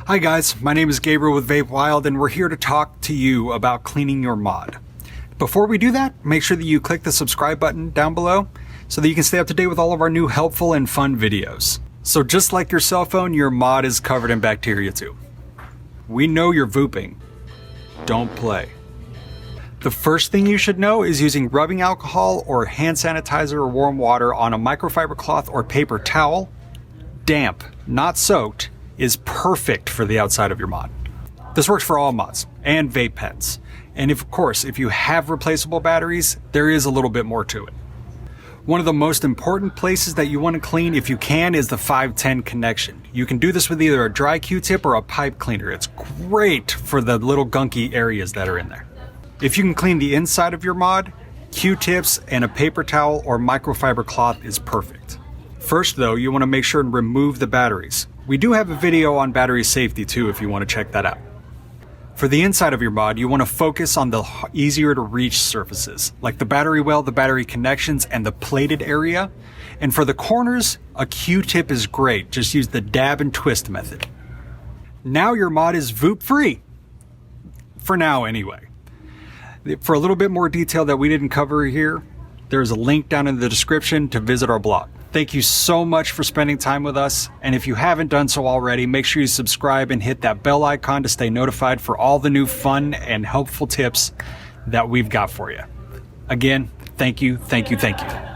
Hi guys, my name is Gabriel with Vape Wild, and we're here to talk to you about cleaning your mod. Before we do that, make sure that you click the subscribe button down below so that you can stay up to date with all of our new helpful and fun videos. So just like your cell phone, your mod is covered in bacteria too. We know you're vooping. Don't play. The first thing you should know is using rubbing alcohol or hand sanitizer or warm water on a microfiber cloth or paper towel, damp, not soaked, is perfect for the outside of your mod. This works for all mods and vape pens. And of course, if you have replaceable batteries, there is a little bit more to it. One of the most important places that you want to clean, if you can, is the 510 connection. You can do this with either a dry Q-tip or a pipe cleaner. It's great for the little gunky areas that are in there. If you can clean the inside of your mod, Q-tips and a paper towel or microfiber cloth is perfect. First though, you want to make sure and remove the batteries. We do have a video on battery safety too if you want to check that out. For the inside of your mod, you want to focus on the easier to reach surfaces, like the battery well, the battery connections, and the plated area. And for the corners, a Q-tip is great. Just use the dab and twist method. Now your mod is VOOP free. For now anyway. For a little bit more detail that we didn't cover here, there's a link down in the description to visit our blog. Thank you so much for spending time with us, and if you haven't done so already, make sure you subscribe and hit that bell icon to stay notified for all the new fun and helpful tips that we've got for you. Again, thank you, thank you, thank you.